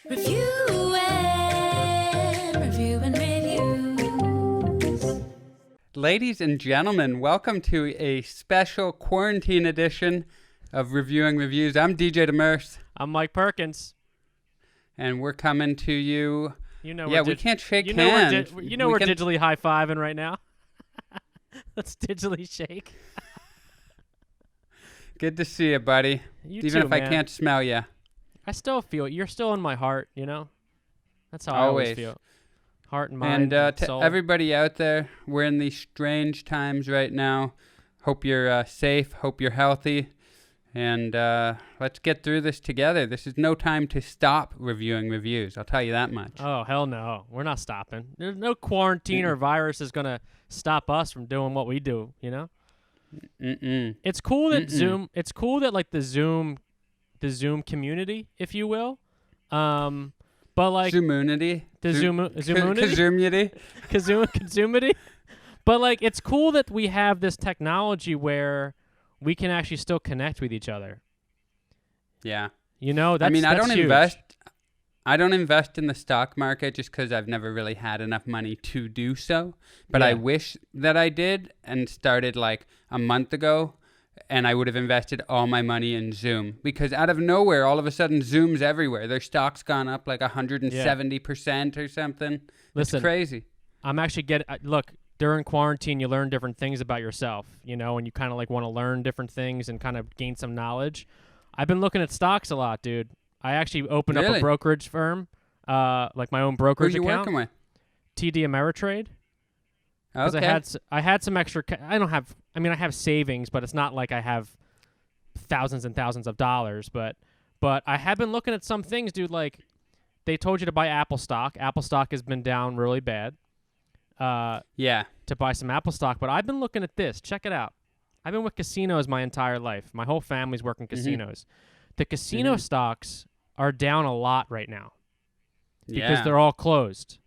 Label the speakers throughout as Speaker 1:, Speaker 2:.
Speaker 1: Review and reviews.
Speaker 2: Ladies and gentlemen, welcome to a special quarantine edition of Reviewing Reviews. I'm DJ Demers.
Speaker 3: I'm Mike Perkins.
Speaker 2: And we're coming to you.
Speaker 3: We
Speaker 2: can't shake
Speaker 3: we're
Speaker 2: hands.
Speaker 3: we're digitally high-fiving right now. Let's digitally shake.
Speaker 2: Good to see you, buddy.
Speaker 3: You
Speaker 2: Even
Speaker 3: too,
Speaker 2: if
Speaker 3: man.
Speaker 2: I can't smell you.
Speaker 3: I still feel it. You're still in my heart, you know? That's how I always feel. Heart and mind
Speaker 2: And to
Speaker 3: soul.
Speaker 2: everybody out there, we're in these strange times right now. Hope you're safe. Hope you're healthy. And let's get through this together. This is no time to stop reviewing reviews. I'll tell you that much.
Speaker 3: Oh, hell no. We're not stopping. There's no quarantine or virus is going to stop us from doing what we do, you know? It's cool that Zoom, it's cool that like the Zoom community, if you will, but like
Speaker 2: Zoomunity.
Speaker 3: the Zoomunity, Zoomity, but like it's cool that we have this technology where we can actually still connect with each other.
Speaker 2: Yeah.
Speaker 3: You know, that's
Speaker 2: I don't
Speaker 3: huge.
Speaker 2: I don't invest in the stock market just because I've never really had enough money to do so. But
Speaker 3: Yeah.
Speaker 2: I wish that I did and started like a month ago, and I would have invested all my money in Zoom. Because out of nowhere, all of a sudden, Zoom's everywhere. Their stock's gone up like 170% or something.
Speaker 3: Listen,
Speaker 2: it's crazy.
Speaker 3: I'm actually look, during quarantine, you learn different things about yourself, you know, and you kind of like want to learn different things and kind of gain some knowledge. I've been looking at stocks a lot, dude. I actually opened up a brokerage firm, like my own brokerage
Speaker 2: Who are you
Speaker 3: account.
Speaker 2: working with?
Speaker 3: TD Ameritrade. Because
Speaker 2: Okay.
Speaker 3: I had some extra. I have savings, but it's not like I have thousands and thousands of dollars. But I have been looking at some things, dude. Like they told you to buy Apple stock. Apple stock has been down really bad.
Speaker 2: Yeah.
Speaker 3: To buy some Apple stock, but I've been looking at this. Check it out. I've been with casinos my entire life. My whole family's working casinos. The casino stocks are down a lot right now because they're all closed.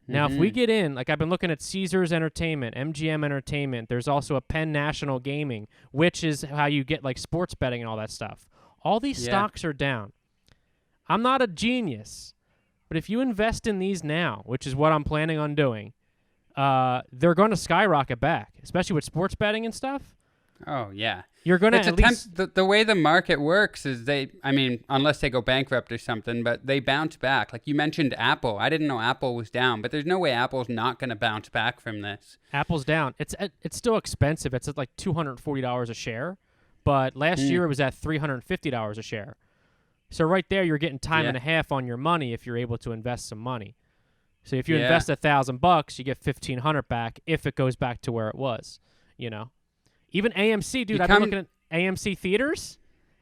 Speaker 3: Now, if we get in, like I've been looking at Caesars Entertainment, MGM Entertainment, there's also a Penn National Gaming, which is how you get like sports betting and all that stuff. All these stocks are down. I'm not a genius, but if you invest in these now, which is what I'm planning on doing, they're going to skyrocket back, especially with sports betting and stuff.
Speaker 2: Oh, yeah.
Speaker 3: You're going to at least...
Speaker 2: The way the market works is unless they go bankrupt or something, but they bounce back. Like you mentioned Apple. I didn't know Apple was down, but there's no way Apple's not going to bounce back from this.
Speaker 3: Apple's down. It's still expensive. It's at like $240 a share, but last year it was at $350 a share. So right there, you're getting time and a half on your money if you're able to invest some money. So if you invest $1,000, you get $1,500 back if it goes back to where it was, you know. Even AMC, dude, I've been looking at AMC Theaters.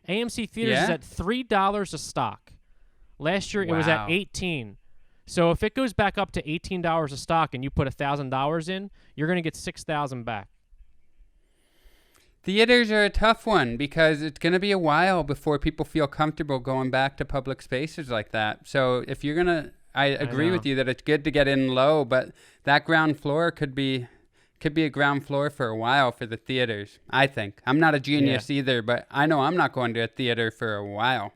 Speaker 3: AMC Theaters is at $3 a stock. Last year it was at $18. So if it goes back up to $18 a stock and you put $1,000 in, you're going to get $6,000 back.
Speaker 2: Theaters are a tough one because it's going to be a while before people feel comfortable going back to public spaces like that. So if you're going to, I agree with you that it's good to get in low, but that ground floor could be a ground floor for a while for the theaters, I think. I'm not a genius either, but I know I'm not going to a theater for a while.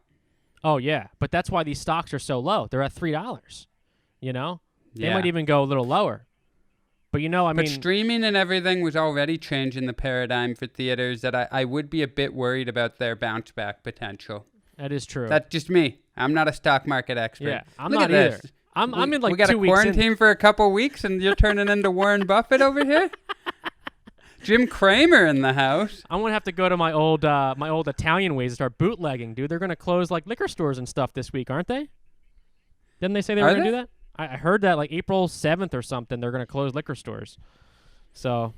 Speaker 3: Oh, yeah. But that's why these stocks are so low. They're at $3, you know? They
Speaker 2: Yeah.
Speaker 3: might even go a little lower. But, you know,
Speaker 2: But streaming and everything was already changing the paradigm for theaters that I would be a bit worried about their bounce back potential.
Speaker 3: That is true.
Speaker 2: That's just me. I'm not a stock market expert.
Speaker 3: Yeah, I'm
Speaker 2: Look
Speaker 3: not
Speaker 2: at
Speaker 3: either.
Speaker 2: this.
Speaker 3: I'm in like
Speaker 2: we got
Speaker 3: 2
Speaker 2: a
Speaker 3: weeks in.
Speaker 2: quarantine for a couple weeks, and you're turning into Warren Buffett over here. Jim Cramer in the house.
Speaker 3: I'm gonna have to go to my old Italian ways and start bootlegging, dude. They're gonna close like liquor stores and stuff this week, aren't they? Didn't they say they were gonna do that? I heard that like April 7th or something. They're gonna close liquor stores. So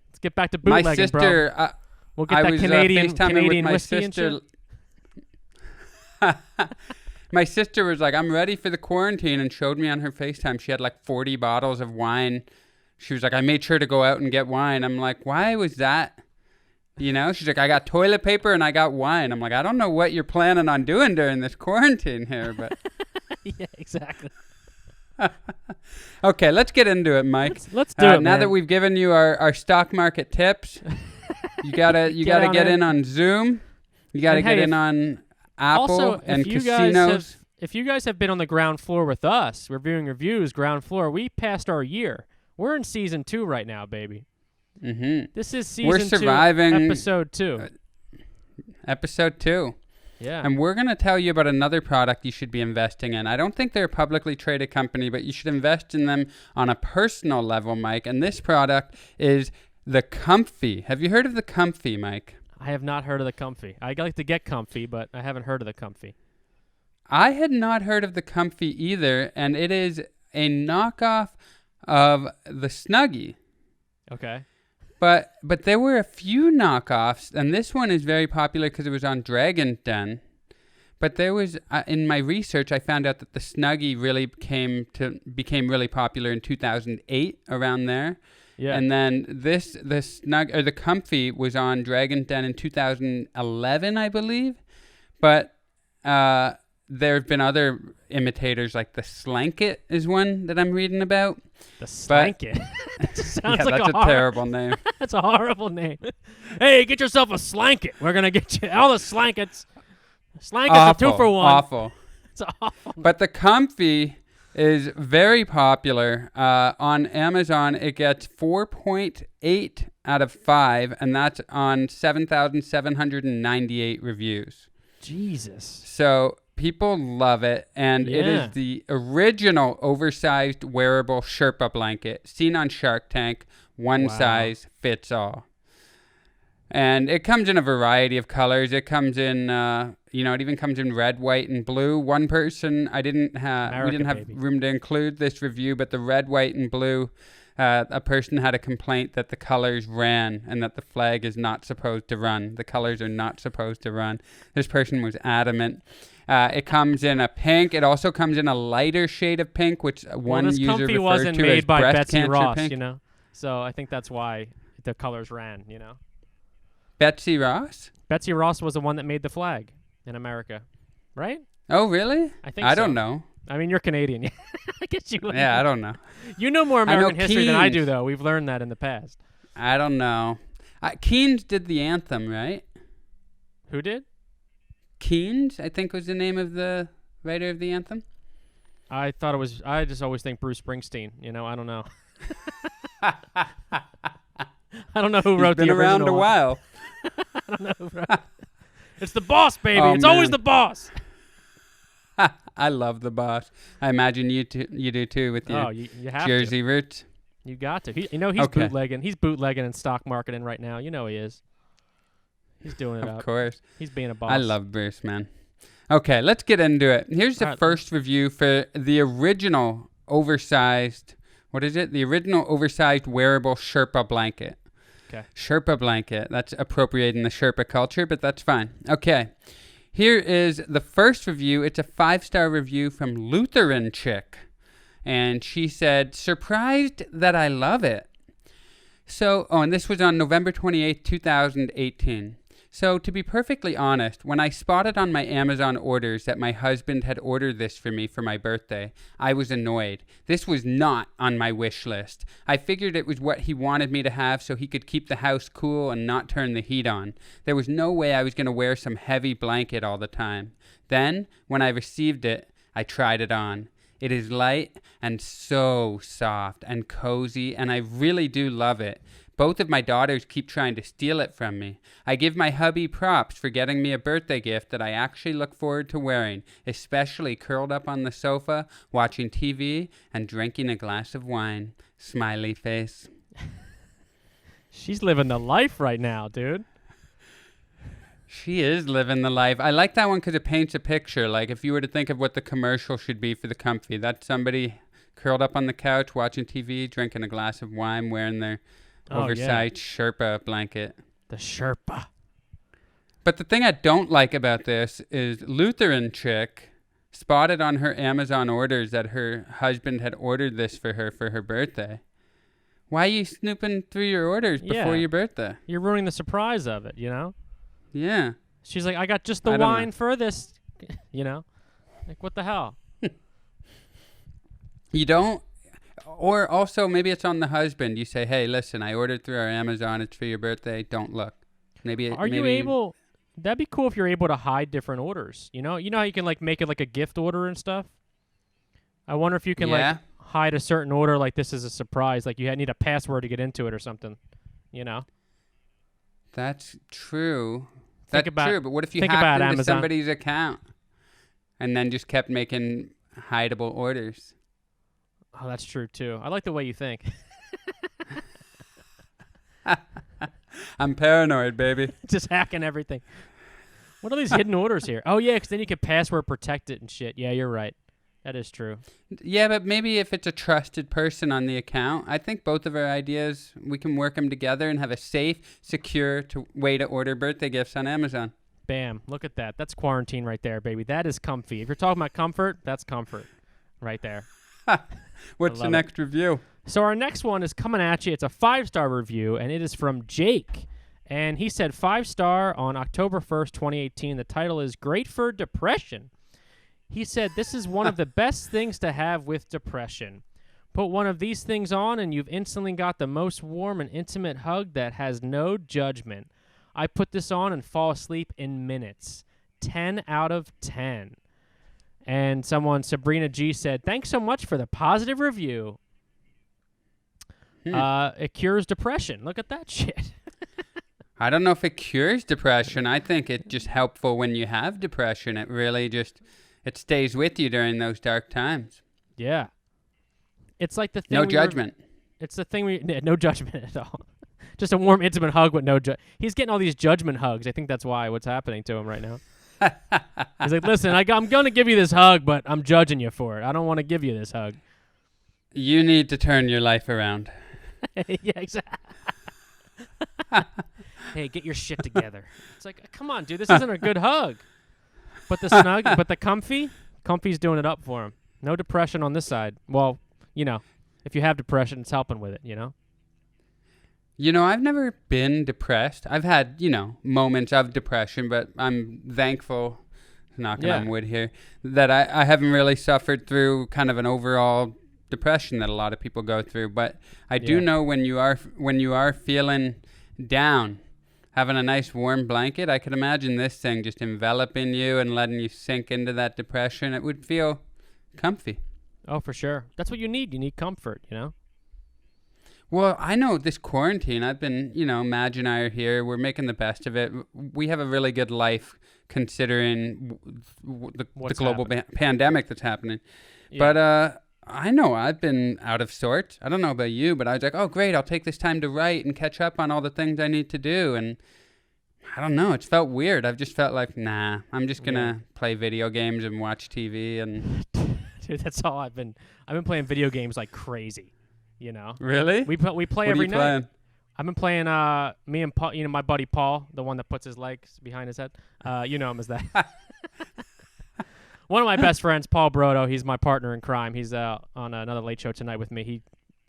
Speaker 3: let's get back to bootlegging,
Speaker 2: My sister,
Speaker 3: bro. We'll get that Canadian whiskey and shit.
Speaker 2: My sister was like, I'm ready for the quarantine, and showed me on her FaceTime. She had like 40 bottles of wine. She was like, I made sure to go out and get wine. I'm like, why was that? You know, she's like, I got toilet paper and I got wine. I'm like, I don't know what you're planning on doing during this quarantine here, but.
Speaker 3: Yeah, exactly.
Speaker 2: Okay, let's get into it, Mike.
Speaker 3: Let's do it,
Speaker 2: now
Speaker 3: man.
Speaker 2: that we've given you our stock market tips, you gotta get in on Zoom. You gotta get in on Apple
Speaker 3: also,
Speaker 2: and
Speaker 3: if you
Speaker 2: casinos.
Speaker 3: if you guys have been on the ground floor with us, reviewing reviews, ground floor, we passed our year. We're in season 2 right now, baby.
Speaker 2: Mm-hmm.
Speaker 3: This is season
Speaker 2: We're surviving
Speaker 3: 2, episode 2.
Speaker 2: Episode 2.
Speaker 3: Yeah.
Speaker 2: And we're going to tell you about another product you should be investing in. I don't think they're a publicly traded company, but you should invest in them on a personal level, Mike. And this product is the Comfy. Have you heard of the Comfy, Mike?
Speaker 3: I have not heard of the Comfy. I like to get comfy, but I haven't heard of the Comfy.
Speaker 2: I had not heard of the Comfy either, and it is a knockoff of the Snuggie.
Speaker 3: Okay.
Speaker 2: But there were a few knockoffs, and this one is very popular because it was on Dragon's Den. But there was, in my research, I found out that the Snuggie really became really popular in 2008, around there.
Speaker 3: Yeah.
Speaker 2: And then the Comfy was on Dragon's Den in 2011, I believe. But there have been other imitators, like the Slanket is one that I'm reading about.
Speaker 3: The Slanket? That sounds like
Speaker 2: that's a terrible name.
Speaker 3: That's a horrible name. Hey, get yourself a Slanket. We're going to get you all the Slankets. Slankets are 2 for 1.
Speaker 2: Awful.
Speaker 3: It's awful.
Speaker 2: But the Comfy is very popular. On Amazon, it gets 4.8 out of 5, and that's on 7,798 reviews.
Speaker 3: Jesus.
Speaker 2: So people love it, and it is the original oversized wearable Sherpa blanket seen on Shark Tank. One size fits all. And it comes in a variety of colors. It comes in, it even comes in red, white, and blue. One person, we didn't have room to include this review, but the red, white, and blue, a person had a complaint that the colors ran and that the flag is not supposed to run. The colors are not supposed to run. This person was adamant. It comes in a pink. It also comes in a lighter shade of pink, which one user refers to as breast cancer pink.
Speaker 3: This Comfy wasn't made by Betsy Ross, So I think that's why the colors ran,
Speaker 2: Betsy Ross?
Speaker 3: Betsy Ross was the one that made the flag in America, right?
Speaker 2: Oh, really?
Speaker 3: I think so.
Speaker 2: I don't know.
Speaker 3: I mean, you're Canadian. I guess you would.
Speaker 2: Yeah, I don't know.
Speaker 3: You know more American history than I do, though. We've learned that in the past.
Speaker 2: I don't know. Keynes did the anthem, right?
Speaker 3: Who did?
Speaker 2: Keynes, I think was the name of the writer of the anthem.
Speaker 3: I thought it was. I just always think Bruce Springsteen. I don't know. I don't know who wrote the original.
Speaker 2: Been around a while.
Speaker 3: I don't know who wrote it. It's the boss, baby. It's always the boss.
Speaker 2: I love the boss. I imagine you do too with your
Speaker 3: you have
Speaker 2: Jersey roots.
Speaker 3: You got to. He's bootlegging. He's bootlegging and stock marketing right now. He is. He's doing it up.
Speaker 2: Of course.
Speaker 3: He's being a boss.
Speaker 2: I love Bruce, man. Okay, let's get into it. Here's the first review for the original oversized, what is it? The original oversized wearable Sherpa blanket.
Speaker 3: Okay.
Speaker 2: Sherpa blanket. That's appropriating the Sherpa culture, but that's fine. Okay. Here is the first review. It's a 5-star review from Lutheran Chick. And she said, surprised that I love it. And this was on November 28th, 2018. So to be perfectly honest, when I spotted on my Amazon orders that my husband had ordered this for me for my birthday, I was annoyed. This was not on my wish list. I figured it was what he wanted me to have so he could keep the house cool and not turn the heat on. There was no way I was going to wear some heavy blanket all the time. Then, when I received it, I tried it on. It is light and so soft and cozy, and I really do love it. Both of my daughters keep trying to steal it from me. I give my hubby props for getting me a birthday gift that I actually look forward to wearing, especially curled up on the sofa, watching TV, and drinking a glass of wine. Smiley face.
Speaker 3: She's living the life right now, dude.
Speaker 2: She is living the life. I like that one because it paints a picture. Like if you were to think of what the commercial should be for the Comfy, that's somebody curled up on the couch, watching TV, drinking a glass of wine, wearing their oversized Sherpa blanket.
Speaker 3: The Sherpa.
Speaker 2: But the thing I don't like about this is Lutheran Chick spotted on her Amazon orders that her husband had ordered this for her birthday. Why are you snooping through your orders before your birthday?
Speaker 3: You're ruining the surprise of it,
Speaker 2: Yeah.
Speaker 3: She's like, I got just the wine for this, Like, what the hell?
Speaker 2: You don't? Or also, maybe it's on the husband. You say, hey, listen, I ordered through our Amazon. It's for your birthday. Don't look. Maybe.
Speaker 3: You able... That'd be cool if you're able to hide different orders. You know how you can like make it like a gift order and stuff. I wonder if you can like hide a certain order, like this is a surprise, like you need a password to get into it or something. You know.
Speaker 2: That's true.
Speaker 3: That's
Speaker 2: true. But what if you hacked into somebody's account and then just kept making hideable orders?
Speaker 3: Oh, that's true too. I like the way you think.
Speaker 2: I'm paranoid, baby.
Speaker 3: Just hacking everything. What are these hidden orders here? Oh, yeah, because then you can password protect it and shit. Yeah, you're right. That is true.
Speaker 2: Yeah, but maybe if it's a trusted person on the account, I think both of our ideas, we can work them together and have a safe, secure way to order birthday gifts on Amazon.
Speaker 3: Bam. Look at that. That's quarantine right there, baby. That is comfy. If you're talking about comfort, that's comfort right there.
Speaker 2: What's the next review?
Speaker 3: So our next one is coming at you. It's a 5-star review, and it is from Jake. And he said 5-star on October 1st, 2018. The title is Great for Depression. He said, this is one of the best things to have with depression. Put one of these things on, and you've instantly got the most warm and intimate hug that has no judgment. I put this on and fall asleep in minutes. 10 out of 10. And Sabrina G, said, thanks so much for the positive review. It cures depression. Look at that shit.
Speaker 2: I don't know if it cures depression. I think it's just helpful when you have depression. It really just, it stays with you during those dark times.
Speaker 3: Yeah. It's like the thing.
Speaker 2: No judgment.
Speaker 3: It's the thing no judgment at all. Just a warm, intimate hug with no judgment. He's getting all these judgment hugs. I think that's what's happening to him right now. He's like, listen, I'm going to give you this hug, but I'm judging you for it. I don't want to give you this hug.
Speaker 2: You need to turn your life around.
Speaker 3: Yeah, exactly. Hey, get your shit together. It's like, come on, dude, this isn't a good hug. But the snug, but the comfy's doing it up for him. No depression on this side. Well, if you have depression, it's helping with it,
Speaker 2: I've never been depressed. I've had, moments of depression, but I'm thankful, knocking on wood here, that I haven't really suffered through kind of an overall depression that a lot of people go through. But I do know when you are feeling down, having a nice warm blanket, I could imagine this thing just enveloping you and letting you sink into that depression. It would feel comfy.
Speaker 3: Oh, for sure. That's what you need. You need comfort,
Speaker 2: Well, I know this quarantine, I've been, Madge and I are here. We're making the best of it. We have a really good life considering the global pandemic that's happening. Yeah. But I know I've been out of sorts. I don't know about you, but I was like, oh, great, I'll take this time to write and catch up on all the things I need to do. And I don't know, it's felt weird. I've just felt like, nah, I'm just going to play video games and watch TV. And
Speaker 3: dude, that's all I've been playing video games like crazy.
Speaker 2: Really?
Speaker 3: We play every night.
Speaker 2: Playing?
Speaker 3: I've been playing me and Paul, my buddy Paul, the one that puts his legs behind his head. You know him as that. One of my best friends, Paul Brodo, he's my partner in crime. He's on another late show tonight with me.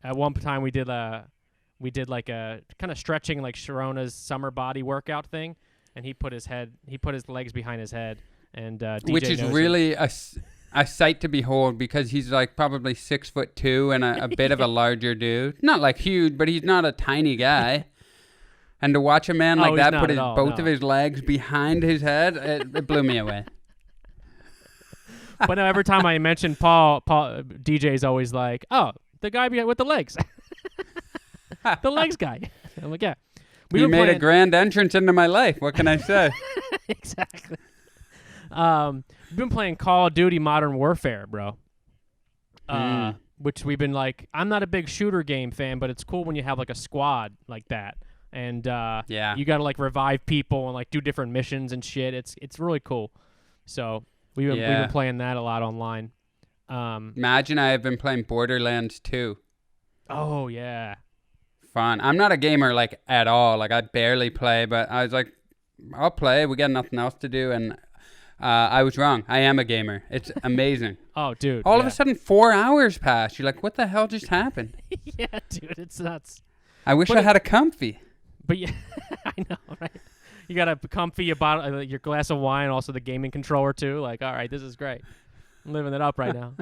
Speaker 3: At one time we did like a kind of stretching like Sharona's summer body workout thing, and he put his legs behind his head, and DJ
Speaker 2: which is really a sight to behold, because he's like probably 6'2" and a bit of a larger dude. Not like huge, but he's not a tiny guy. And to watch a man like that put both of his legs behind his head, it blew me away.
Speaker 3: But no, every time I mention Paul, DJ's always like, "Oh, the guy with the legs, the legs guy." I'm like, "Yeah."
Speaker 2: You made a grand entrance into my life. What can I say?
Speaker 3: Exactly. We've been playing Call of Duty Modern Warfare, bro. Which we've been like, I'm not a big shooter game fan, but it's cool when you have like a squad like that. And you got to like revive people and like do different missions and shit. It's really cool. So we've been playing that a lot online.
Speaker 2: Madge and I have been playing Borderlands 2.
Speaker 3: Oh, yeah.
Speaker 2: Fun. I'm not a gamer like at all. Like I barely play, but I was like, I'll play. We got nothing else to do. And I was wrong. I am a gamer. It's amazing.
Speaker 3: Oh, dude.
Speaker 2: All of a sudden, 4 hours passed. You're like, what the hell just happened?
Speaker 3: Yeah, dude. It's nuts.
Speaker 2: I wish I had a comfy.
Speaker 3: But yeah, I know, right? You got a comfy, your glass of wine, also the gaming controller, too. Like, all right, this is great. I'm living it up right now.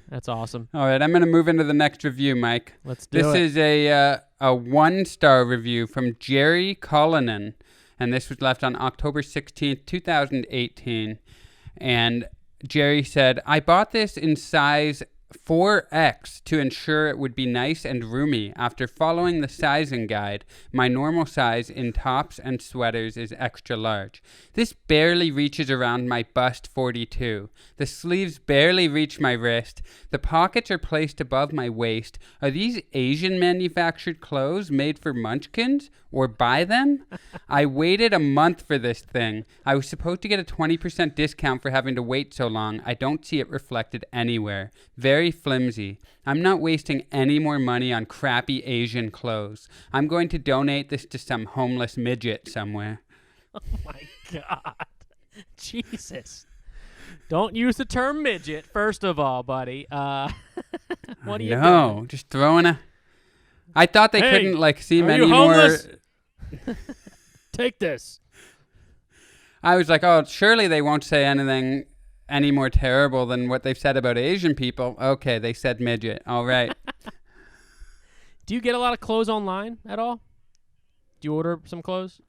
Speaker 3: That's awesome.
Speaker 2: All right, I'm going to move into the next review, Mike.
Speaker 3: Let's do it.
Speaker 2: This is a 1-star review from Jerry Cullinan. And this was left on October 16th, 2018. And Jerry said, I bought this in size 4X to ensure it would be nice and roomy. After following the sizing guide, my normal size in tops and sweaters is extra large. This barely reaches around my bust 42. The sleeves barely reach my wrist. The pockets are placed above my waist. Are these Asian manufactured clothes made for munchkins or by them? I waited a month for this thing. I was supposed to get a 20% discount for having to wait so long. I don't see it reflected anywhere. Very flimsy. I'm not wasting any more money on crappy Asian clothes. I'm going to donate this to some homeless midget somewhere.
Speaker 3: Oh my God. Jesus. Don't use the term midget, first of all, buddy. What are you doing?
Speaker 2: Just throwing a... I thought they couldn't, see many more...
Speaker 3: Take this.
Speaker 2: I was like, oh, surely they won't say anything any more terrible than what they've said about Asian people. Okay, they said midget. All right.
Speaker 3: Do you get a lot of clothes online at all? Do you order some clothes?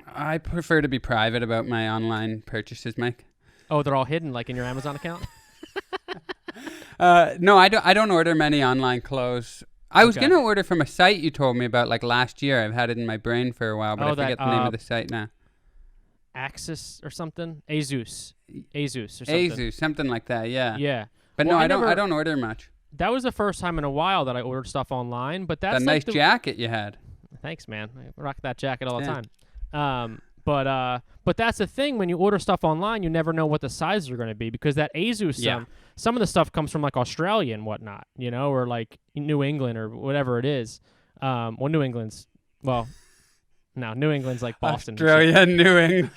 Speaker 2: I prefer to be private about my online purchases, Mike.
Speaker 3: Oh, they're all hidden, like in your Amazon account?
Speaker 2: No, I don't order many online clothes. I was going to order from a site you told me about last year. I've had it in my brain for a while, but I forget the name of the site now.
Speaker 3: Axis or something? Asus or something.
Speaker 2: Asus, something like that, yeah.
Speaker 3: Yeah.
Speaker 2: But well, no, I don't order much. That
Speaker 3: was the first time in a while that I ordered stuff online, but that's
Speaker 2: that nice jacket you had.
Speaker 3: Thanks, man. I rock that jacket all the time. But that's the thing, when you order stuff online, you never know what the sizes are going to be, because that Asus, some of the stuff comes from Australia and whatnot, or New England or whatever it is. New England's like Boston.
Speaker 2: Australia and New England.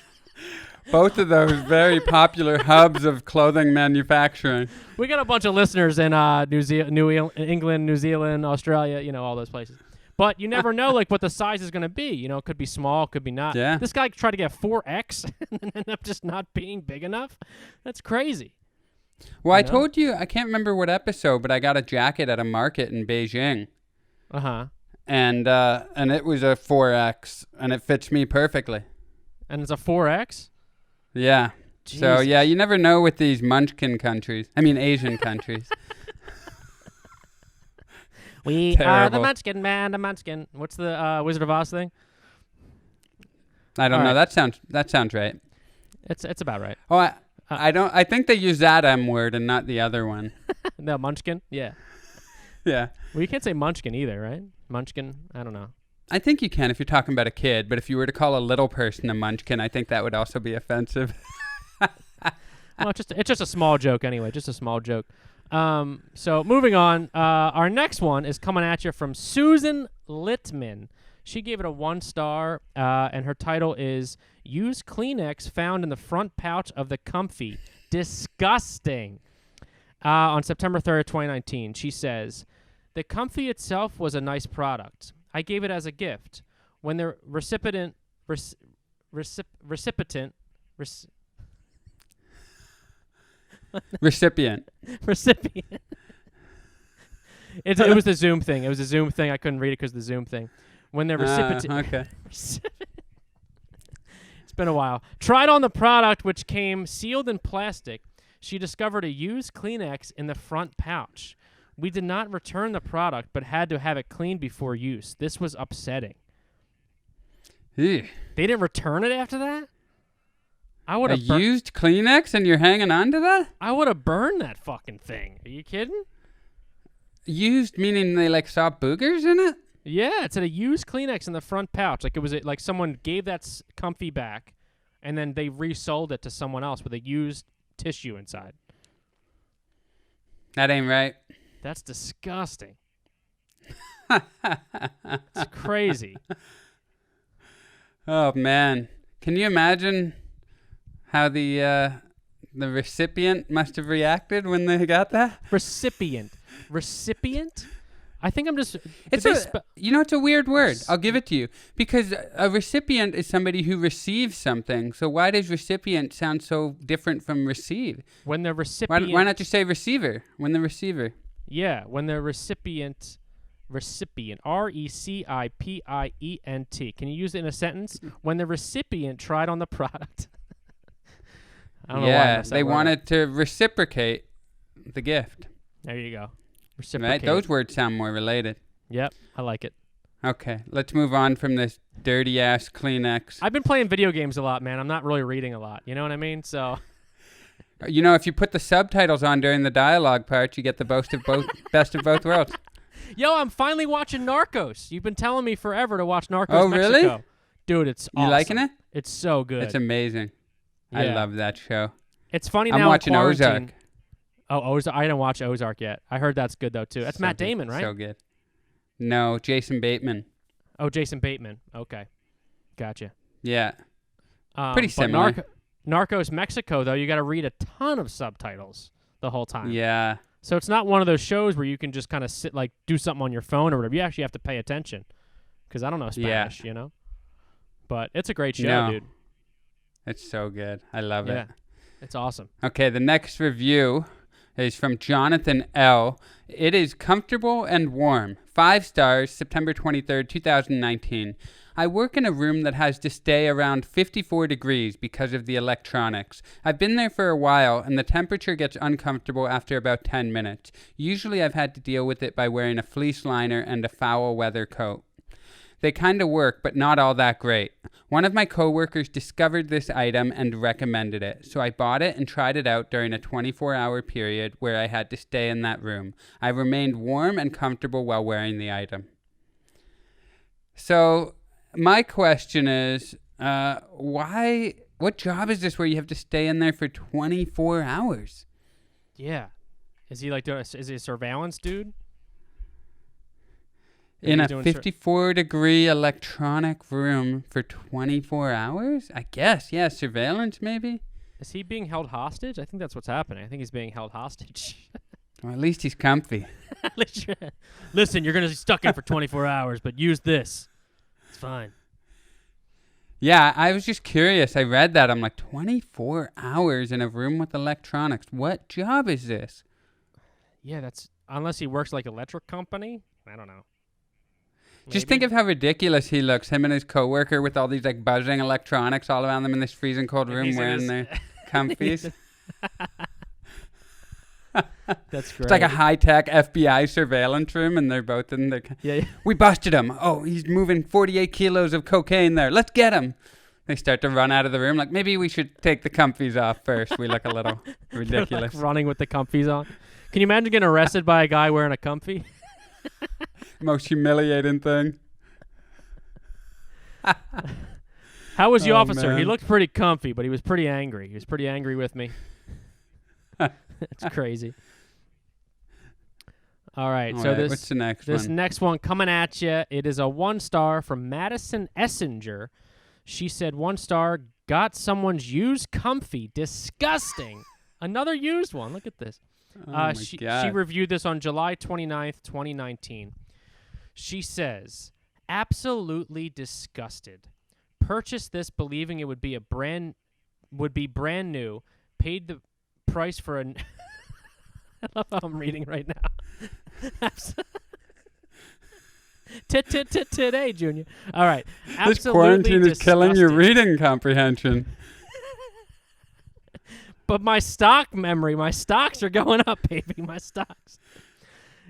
Speaker 2: Both of those very popular hubs of clothing manufacturing.
Speaker 3: We got a bunch of listeners in England, New Zealand, Australia, all those places. But you never know what the size is going to be. It could be small, could be not.
Speaker 2: Yeah.
Speaker 3: This guy tried to get 4X and ended up just not being big enough. That's crazy.
Speaker 2: Well, I told you, I can't remember what episode, but I got a jacket at a market in Beijing.
Speaker 3: Uh-huh.
Speaker 2: And it was a 4X, and it fits me perfectly.
Speaker 3: And it's a 4X?
Speaker 2: Yeah.
Speaker 3: Jesus.
Speaker 2: So, yeah, you never know with these Asian countries.
Speaker 3: We are the Munchkin Man, the Munchkin. What's the Wizard of Oz thing?
Speaker 2: I don't know. Right. That sounds right.
Speaker 3: It's about right.
Speaker 2: Oh, I think they use that M word and not the other one.
Speaker 3: The Munchkin? Yeah.
Speaker 2: Yeah.
Speaker 3: Well, you can't say Munchkin either, right? Munchkin? I don't know.
Speaker 2: I think you can if you're talking about a kid, but if you were to call a little person a munchkin, I think that would also be offensive.
Speaker 3: Well, it's just a small joke anyway, just a small joke. So moving on, our next one is coming at you from Susan Littman. She gave it a 1 star, and her title is Use Kleenex Found in the Front Pouch of the Comfy. Disgusting. On September 3rd, 2019, she says, the Comfy itself was a nice product. I gave it as a gift. When the recipient
Speaker 2: Recipient.
Speaker 3: It was the Zoom thing. It was a Zoom thing. I couldn't read it because of the Zoom thing. When the recipient...
Speaker 2: Okay.
Speaker 3: It's been a while. Tried on the product, which came sealed in plastic. She discovered a used Kleenex in the front pouch. We did not return the product, but had to have it cleaned before use. This was upsetting.
Speaker 2: Ew.
Speaker 3: They didn't return it after that? I would have
Speaker 2: used Kleenex and you're hanging on to that?
Speaker 3: I would have burned that fucking thing. Are you kidding?
Speaker 2: Used meaning they saw boogers in it?
Speaker 3: Yeah, it said a used Kleenex in the front pouch. It was someone gave that Comfy back, and then they resold it to someone else with a used tissue inside.
Speaker 2: That ain't right.
Speaker 3: That's disgusting. It's crazy.
Speaker 2: Oh, man. Can you imagine how the recipient must have reacted when they got that?
Speaker 3: Recipient? I think I'm just...
Speaker 2: it's a weird word. I'll give it to you. Because a recipient is somebody who receives something. So why does recipient sound so different from receive?
Speaker 3: When the recipient...
Speaker 2: Why not just say receiver? When the receiver...
Speaker 3: Yeah, when the recipient Recipient. Recipient. Can you use it in a sentence? When the recipient tried on the product. I don't know why I messed that
Speaker 2: they
Speaker 3: word
Speaker 2: wanted
Speaker 3: up.
Speaker 2: to reciprocate the gift.
Speaker 3: There you go.
Speaker 2: Right?
Speaker 3: Reciprocate.
Speaker 2: Those words sound more related.
Speaker 3: Yep, I like it.
Speaker 2: Okay, let's move on from this dirty-ass Kleenex.
Speaker 3: I've been playing video games a lot, man. I'm not really reading a lot. You know what I mean? So,
Speaker 2: You know, if you put the subtitles on during the dialogue part, you get the best of both worlds.
Speaker 3: yo, I'm finally watching Narcos. You've been telling me forever to watch Narcos
Speaker 2: Oh,
Speaker 3: Mexico.
Speaker 2: really?
Speaker 3: Dude, it's awesome.
Speaker 2: You liking it?
Speaker 3: It's so good.
Speaker 2: It's amazing. I
Speaker 3: Yeah.
Speaker 2: love that show.
Speaker 3: It's funny
Speaker 2: I'm
Speaker 3: now
Speaker 2: watching
Speaker 3: in quarantine.
Speaker 2: Ozark.
Speaker 3: Oh, Ozark. I didn't watch Ozark yet. I heard that's good, though, too. That's
Speaker 2: So
Speaker 3: Matt
Speaker 2: good.
Speaker 3: Damon, right?
Speaker 2: So good. No, Jason Bateman.
Speaker 3: Oh, Jason Bateman. Okay. Gotcha.
Speaker 2: Yeah. Pretty
Speaker 3: but
Speaker 2: similar.
Speaker 3: Narcos Mexico, though, you got to read a ton of subtitles the whole time.
Speaker 2: Yeah.
Speaker 3: So it's not one of those shows where you can just kind of sit, like, do something on your phone or whatever. You actually have to pay attention because I don't know Spanish, you know? But it's a great show,
Speaker 2: No.
Speaker 3: dude.
Speaker 2: It's so good. I love
Speaker 3: Yeah.
Speaker 2: it.
Speaker 3: It's awesome.
Speaker 2: Okay, the next review is from Jonathan L. It is comfortable and warm. 5 stars, September 23rd, 2019. I work in a room that has to stay around 54 degrees because of the electronics. I've been there for a while, and the temperature gets uncomfortable after about 10 minutes. Usually I've had to deal with it by wearing a fleece liner and a foul weather coat. They kind of work, but not all that great. One of my coworkers discovered this item and recommended it, so I bought it and tried it out during a 24-hour period where I had to stay in that room. I remained warm and comfortable while wearing the item. So, my question is, what job is this where you have to stay in there for 24 hours?
Speaker 3: Yeah. Is he like is he a surveillance dude?
Speaker 2: In a 54-degree electronic room for 24 hours? I guess, yeah. Surveillance, maybe?
Speaker 3: Is he being held hostage? I think that's what's happening. I think he's being held hostage.
Speaker 2: Well, at least he's comfy.
Speaker 3: Listen, you're going to be stuck in for 24 hours, but use this. It's fine.
Speaker 2: Yeah, I was just curious. I read that. I'm like, 24 hours in a room with electronics. What job is this?
Speaker 3: Yeah, that's unless he works like electric company. I don't know.
Speaker 2: Just think of how ridiculous he looks, him and his coworker with all these like buzzing electronics all around them in this freezing cold room wearing their comfies.
Speaker 3: That's great.
Speaker 2: It's like a high-tech FBI surveillance room, and they're both in there.
Speaker 3: Yeah.
Speaker 2: We busted him. Oh, he's moving 48 kilos of cocaine there. Let's get him. They start to run out of the room. Like, maybe we should take the comfies off first. We look a little ridiculous.
Speaker 3: Like running with the comfies on. Can you imagine getting arrested by a guy wearing a comfy?
Speaker 2: Most humiliating thing.
Speaker 3: How was the
Speaker 2: Oh,
Speaker 3: officer? He
Speaker 2: man.
Speaker 3: looked pretty comfy, but he was pretty angry. He was pretty angry with me. It's crazy. All right,
Speaker 2: All
Speaker 3: so
Speaker 2: right, what's the next
Speaker 3: this
Speaker 2: one?
Speaker 3: next one coming at you. It is a 1-star from Madison Essinger. She said 1 star, got someone's used comfy. Disgusting. Another used one. Look at this.
Speaker 2: Oh my
Speaker 3: She
Speaker 2: God.
Speaker 3: reviewed this on July 29th, 2019. She says, absolutely disgusted. Purchased this believing it would be brand new. Paid the price for an I love how I'm reading right now. Today, Junior. All right.
Speaker 2: This quarantine is killing your
Speaker 3: disgusting.
Speaker 2: reading comprehension.
Speaker 3: But my stocks are going up, baby. My stocks.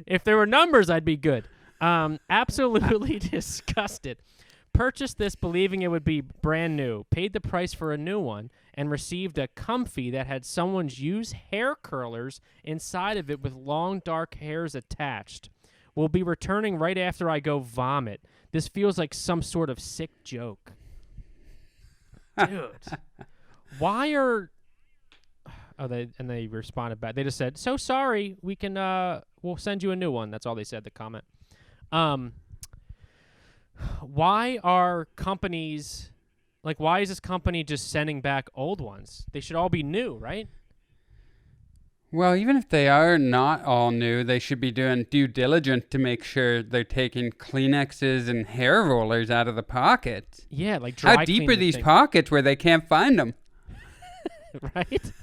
Speaker 3: If there were numbers, I'd be good. Absolutely disgusted. Purchased this believing it would be brand new. Paid the price for a new one and received a comfy that had someone's used hair curlers inside of it with long dark hairs attached. Will be returning right after I go vomit. This feels like some sort of sick joke. Dude. Why are... Oh, they responded back. They just said, "So sorry, we can we'll send you a new one." That's all they said. The comment. Why are companies why is this company just sending back old ones? They should all be new, right?
Speaker 2: Well, even if they are not all new, they should be doing due diligence to make sure they're taking Kleenexes and hair rollers out of the pockets.
Speaker 3: Yeah, like dry
Speaker 2: How deep
Speaker 3: clean
Speaker 2: are
Speaker 3: the
Speaker 2: these
Speaker 3: thing.
Speaker 2: pockets where they can't find them?
Speaker 3: Right?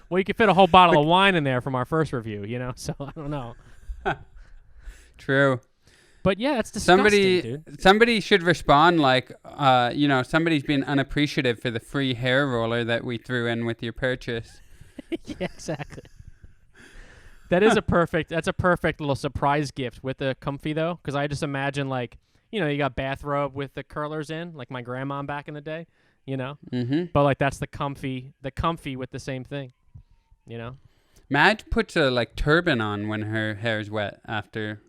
Speaker 3: Well, you could fit a whole bottle of wine in there from our first review, you know? So, I don't know.
Speaker 2: True.
Speaker 3: But yeah, it's disgusting, dude.
Speaker 2: Somebody should respond like, somebody's been unappreciative for the free hair roller that we threw in with your purchase.
Speaker 3: Yeah, exactly. That's a perfect little surprise gift with the comfy though, because I just imagine like, you got bathrobe with the curlers in, like my grandma back in the day,
Speaker 2: Mm-hmm.
Speaker 3: But like that's the comfy with the same thing,
Speaker 2: Madge puts a turban on when her hair's wet after.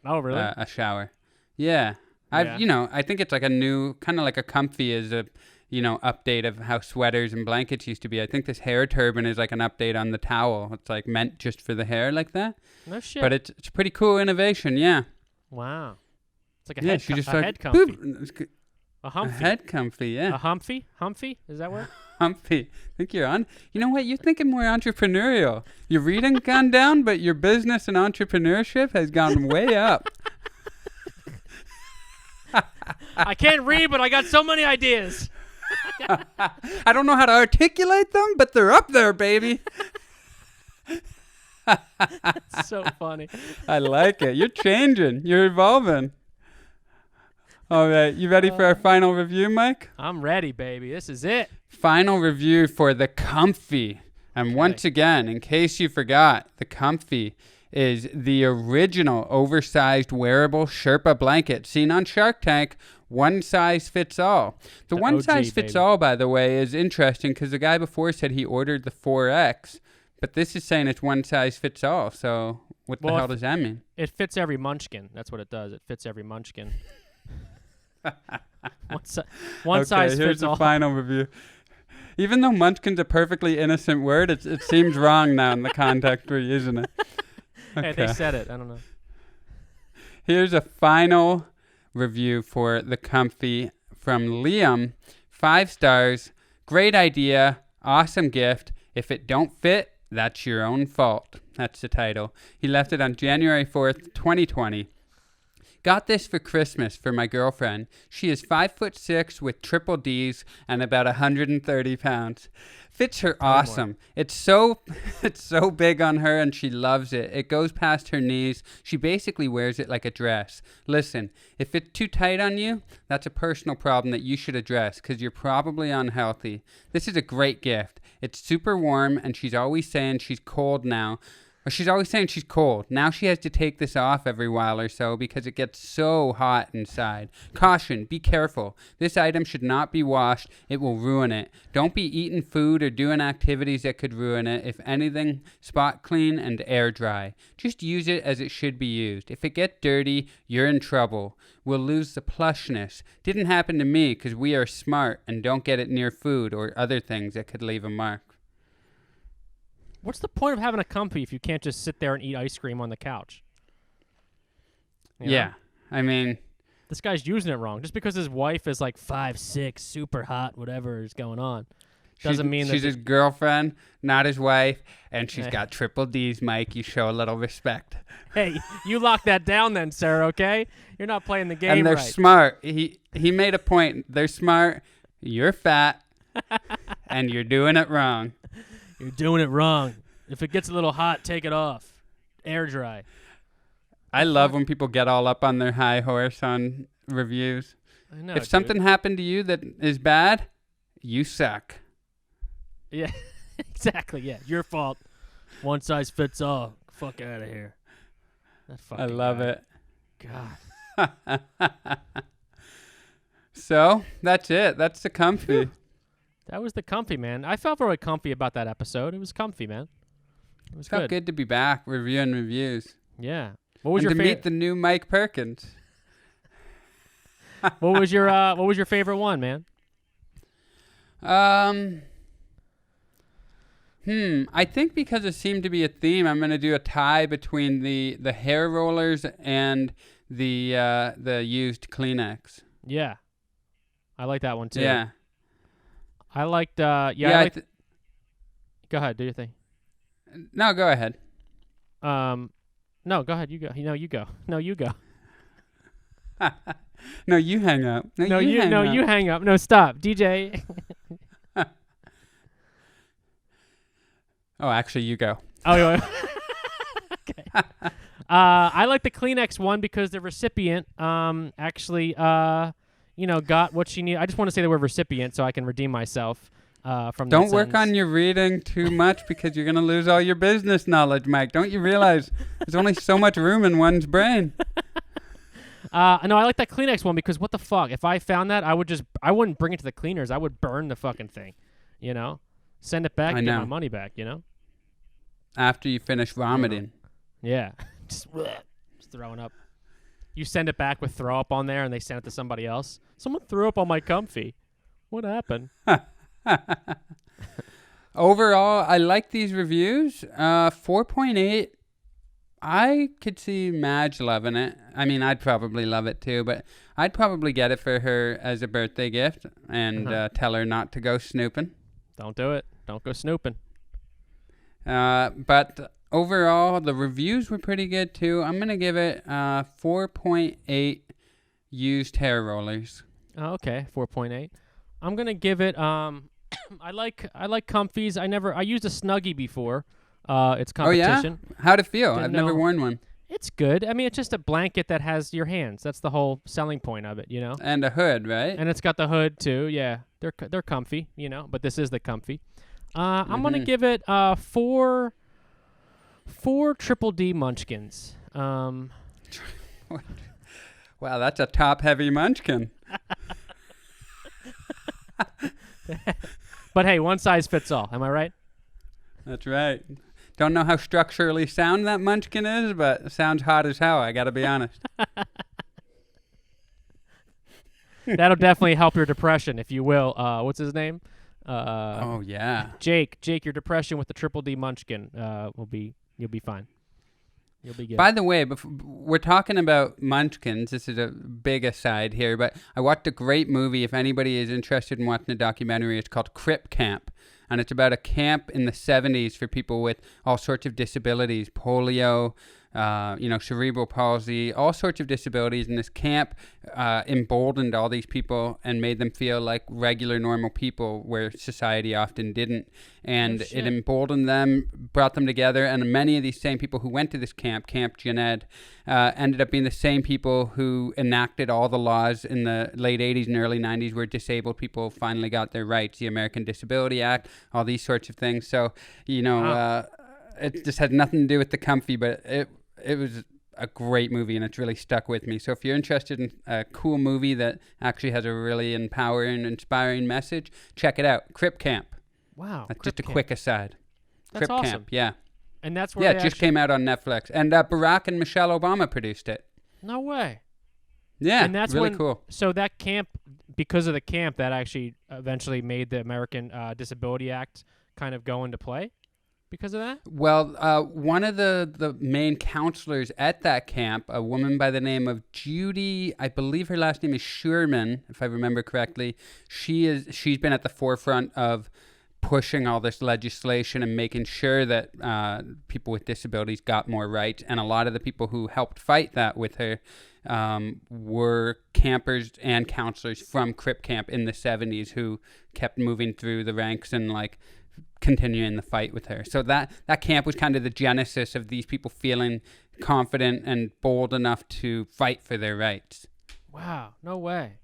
Speaker 3: Oh really?
Speaker 2: A shower. Yeah. I think it's like a new kind of like a comfy is a update of how sweaters and blankets used to be. I think this hair turban is like an update on the towel. It's like meant just for the hair like that.
Speaker 3: No shit.
Speaker 2: But it's a pretty cool innovation, yeah.
Speaker 3: Wow. It's like
Speaker 2: head
Speaker 3: comfy.
Speaker 2: Boop.
Speaker 3: A humpy.
Speaker 2: A head comfy, yeah.
Speaker 3: A humpy? Humpy? Is that word?
Speaker 2: Humpy. I think you're on. You know what? You're thinking more entrepreneurial. Your reading gone down, but your business and entrepreneurship has gone way up.
Speaker 3: I can't read, but I got so many ideas.
Speaker 2: I don't know how to articulate them, but they're up there, baby.
Speaker 3: That's so funny.
Speaker 2: I like it. You're changing. You're evolving. All right. You ready for our final review, Mike?
Speaker 3: I'm ready, baby. This is it.
Speaker 2: Final review for the Comfy. And once again, in case you forgot, the Comfy is the original oversized wearable Sherpa blanket seen on Shark Tank. One size fits all. The one size fits all, by the way, is interesting because the guy before said he ordered the 4X, but this is saying it's one size fits all. So what the hell does that mean?
Speaker 3: It fits every munchkin. That's what it does. It fits every munchkin. One size fits all.
Speaker 2: Here's the final review. Even though munchkin's a perfectly innocent word, it seems wrong now in the context we're using it. Okay.
Speaker 3: Hey, they said it. I don't know.
Speaker 2: Here's a final review for the Comfy from Liam. 5 stars. Great idea. Awesome gift. If it don't fit, that's your own fault. That's the title. He left it on January 4th, 2020. Got this for Christmas for my girlfriend. She is 5'6" with triple D's and about 130 pounds. Fits her awesome. It's so big on her and she loves it. It goes past her knees. She basically wears it like a dress. Listen, if it's too tight on you, that's a personal problem that you should address because you're probably unhealthy. This is a great gift. It's super warm and she's always saying she's cold now. She's always saying she's cold. Now she has to take this off every while or so because it gets so hot inside. Caution, be careful. This item should not be washed. It will ruin it. Don't be eating food or doing activities that could ruin it. If anything, spot clean and air dry. Just use it as it should be used. If it gets dirty, you're in trouble. We'll lose the plushness. Didn't happen to me because we are smart and don't get it near food or other things that could leave a mark.
Speaker 3: What's the point of having a comfy if you can't just sit there and eat ice cream on the couch?
Speaker 2: Yeah. I mean,
Speaker 3: this guy's using it wrong. Just because his wife is like 5'6", super hot, whatever is going on, doesn't mean
Speaker 2: she's his girlfriend, not his wife, and she's got triple D's, Mike. You show a little respect.
Speaker 3: Hey, you lock that down then, sir, okay? You're not playing the game right.
Speaker 2: And they're smart. He made a point. They're smart. You're fat, and you're doing it wrong.
Speaker 3: You're doing it wrong. If it gets a little hot, take it off. Air dry.
Speaker 2: I love when people get all up on their high horse on reviews.
Speaker 3: I know,
Speaker 2: if something happened to you that is bad, you suck.
Speaker 3: Yeah, exactly. Yeah, your fault. One size fits all. Fuck out of here. That fucking
Speaker 2: I love
Speaker 3: guy.
Speaker 2: it. God. So, that's it. That's the Comfy.
Speaker 3: That was the Comfy, man. I felt really comfy about that episode. It was comfy, man. It was
Speaker 2: felt good to be back reviewing reviews.
Speaker 3: Yeah. What was your
Speaker 2: to meet the new Mike Perkins.
Speaker 3: What was your favorite one, man?
Speaker 2: I think because it seemed to be a theme, I'm gonna do a tie between the hair rollers and the used Kleenex.
Speaker 3: Yeah. I like that one too.
Speaker 2: Yeah.
Speaker 3: I liked, go ahead, do your thing.
Speaker 2: No, go ahead.
Speaker 3: No, go ahead, you go. No, you go. No, you go.
Speaker 2: No, you hang up. You
Speaker 3: hang up. No, stop. DJ.
Speaker 2: Oh, actually, you go.
Speaker 3: Oh, okay. I like the Kleenex one because the recipient actually got what she needed. I just want to say the word recipient so I can redeem myself from that
Speaker 2: Don't work
Speaker 3: sentence.
Speaker 2: on your reading too much because you're going to lose all your business knowledge, Mike. Don't you realize there's only so much room in one's brain?
Speaker 3: No, I like that Kleenex one because what the fuck? If I found that, I wouldn't bring it to the cleaners. I would burn the fucking thing, Send it back and get my money back,
Speaker 2: After you finish vomiting.
Speaker 3: Yeah. just throwing up. You send it back with throw up on there and they send it to somebody else. Someone threw up on my comfy. What happened?
Speaker 2: Overall, I like these reviews. 4.8. I could see Madge loving it. I mean, I'd probably love it too, but I'd probably get it for her as a birthday gift and tell her not to go snooping.
Speaker 3: Don't do it. Don't go snooping.
Speaker 2: But overall, the reviews were pretty good too. I'm going to give it 4.8 used hair rollers.
Speaker 3: Oh, okay, 4.8. I'm going to give it I like comfies. I used a Snuggie before. It's competition.
Speaker 2: Oh yeah? How'd it feel?
Speaker 3: Didn't
Speaker 2: I've never
Speaker 3: know.
Speaker 2: worn one.
Speaker 3: It's good. I mean, it's just a blanket that has your hands. That's the whole selling point of it,
Speaker 2: And a hood, right?
Speaker 3: And it's got the hood too. Yeah, they're comfy, But this is the comfy. I'm gonna give it 4 triple D munchkins.
Speaker 2: Wow, that's a top-heavy munchkin.
Speaker 3: But hey, one size fits all. Am I right?
Speaker 2: That's right. Don't know how structurally sound that munchkin is, but it sounds hot as hell, I gotta be honest.
Speaker 3: That'll definitely help your depression, if you will. What's his name?
Speaker 2: Oh, yeah.
Speaker 3: Jake, your depression with the triple D munchkin you'll be fine. You'll be good.
Speaker 2: By the way, we're talking about munchkins. This is a big aside here, but I watched a great movie. If anybody is interested in watching a documentary, it's called Crip Camp. And it's about a camp in the 70s for people with all sorts of disabilities, polio, cerebral palsy, all sorts of disabilities. And this camp emboldened all these people and made them feel like regular, normal people where society often didn't. And it emboldened them, brought them together. And many of these same people who went to this camp, Camp Jened, ended up being the same people who enacted all the laws in the late 80s and early 90s where disabled people finally got their rights, the American Disability Act, all these sorts of things. So, it just had nothing to do with the comfy, but it was a great movie and it's really stuck with me. So if you're interested in a cool movie that actually has a really empowering, inspiring message, check it out. Crip Camp.
Speaker 3: Wow.
Speaker 2: That's just a quick aside.
Speaker 3: That's
Speaker 2: Crip
Speaker 3: awesome.
Speaker 2: Camp, yeah.
Speaker 3: And that's where
Speaker 2: it just came out on Netflix. And Barack and Michelle Obama produced it.
Speaker 3: No way.
Speaker 2: Yeah,
Speaker 3: and that's
Speaker 2: really cool.
Speaker 3: So that camp, because of the camp, that actually eventually made the American Disability Act kind of go into play because of that?
Speaker 2: Well, one of the main counselors at that camp, a woman by the name of Judy, I believe her last name is Sherman, if I remember correctly. She's been at the forefront of pushing all this legislation and making sure that people with disabilities got more rights. And a lot of the people who helped fight that with her were campers and counselors from Crip Camp in the 70s who kept moving through the ranks and continuing the fight with her. So that camp was kind of the genesis of these people feeling confident and bold enough to fight for their rights.
Speaker 3: Wow, no way.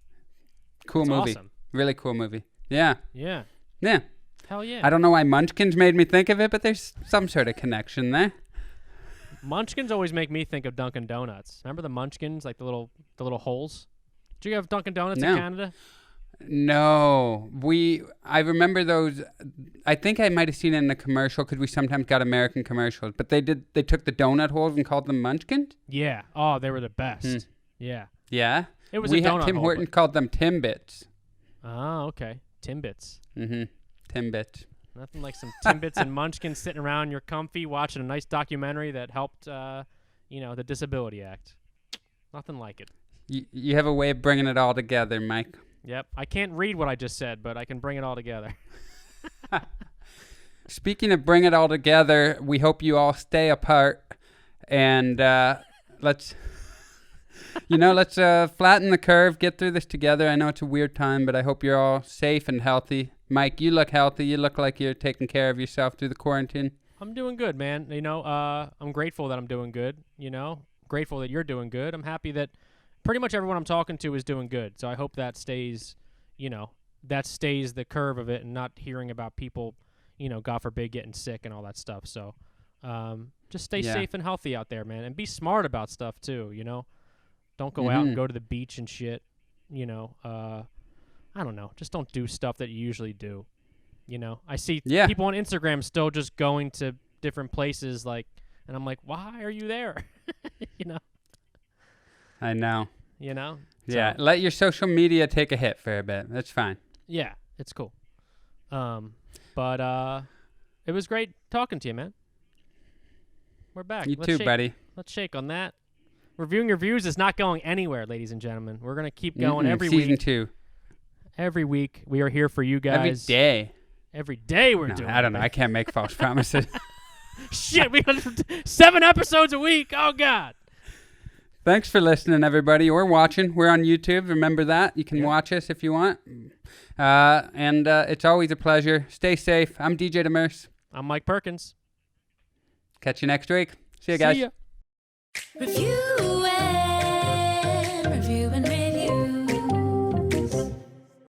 Speaker 2: Cool
Speaker 3: That's
Speaker 2: movie.
Speaker 3: Awesome.
Speaker 2: Really cool movie. Yeah.
Speaker 3: Yeah.
Speaker 2: Yeah.
Speaker 3: Hell yeah.
Speaker 2: I don't know why Munchkins made me think of it, but there's some sort of connection there.
Speaker 3: Munchkins always make me think of Dunkin' Donuts. Remember the Munchkins, like the little holes? Did you have Dunkin' Donuts in Canada?
Speaker 2: No. I remember those. I think I might have seen it in a commercial because we sometimes got American commercials. But they took the donut holes and called them Munchkins?
Speaker 3: Yeah. Oh, they were the best. Yeah.
Speaker 2: Yeah?
Speaker 3: It was a donut
Speaker 2: Tim
Speaker 3: hole,
Speaker 2: Horton called them Timbits.
Speaker 3: Oh, okay. Timbits.
Speaker 2: Mm-hmm. Timbits.
Speaker 3: Nothing like some Timbits and Munchkins sitting around your comfy watching a nice documentary that helped, the Disability Act. Nothing like it.
Speaker 2: You have a way of bringing it all together, Mike.
Speaker 3: Yep. I can't read what I just said, but I can bring it all together.
Speaker 2: Speaking of bring it all together, we hope you all stay apart and let's flatten the curve, get through this together. I know it's a weird time, but I hope you're all safe and healthy. Mike, you look healthy. You look like you're taking care of yourself through the quarantine.
Speaker 3: I'm doing good, man. You know, I'm grateful that I'm doing good. You know, grateful that you're doing good. I'm happy that pretty much everyone I'm talking to is doing good. So I hope that stays, that stays the curve of it, and not hearing about people, God forbid, getting sick and all that stuff. So just stay safe and healthy out there, man, and be smart about stuff too. Don't go out and go to the beach and shit. I don't know. Just don't do stuff that you usually do. I see people on Instagram still just going to different places, and I'm like, why are you there?
Speaker 2: I know.
Speaker 3: So,
Speaker 2: let your social media take a hit for a bit. That's fine.
Speaker 3: Yeah, it's cool. But it was great talking to you, man. We're back.
Speaker 2: You too, buddy.
Speaker 3: Let's shake on that. Reviewing your views is not going anywhere, ladies and gentlemen. We're going to keep going every week.
Speaker 2: Season 2.
Speaker 3: Every week. We are here for you guys.
Speaker 2: Every day.
Speaker 3: Every day we're doing it.
Speaker 2: I don't know. I can't make false promises.
Speaker 3: Shit, we got 7 episodes a week. Oh, God.
Speaker 2: Thanks for listening, everybody, or watching. We're on YouTube. Remember that. You can watch us if you want. And it's always a pleasure. Stay safe. I'm DJ Demers.
Speaker 3: I'm Mike Perkins.
Speaker 2: Catch you next week. See you guys.
Speaker 3: See ya.
Speaker 1: Review.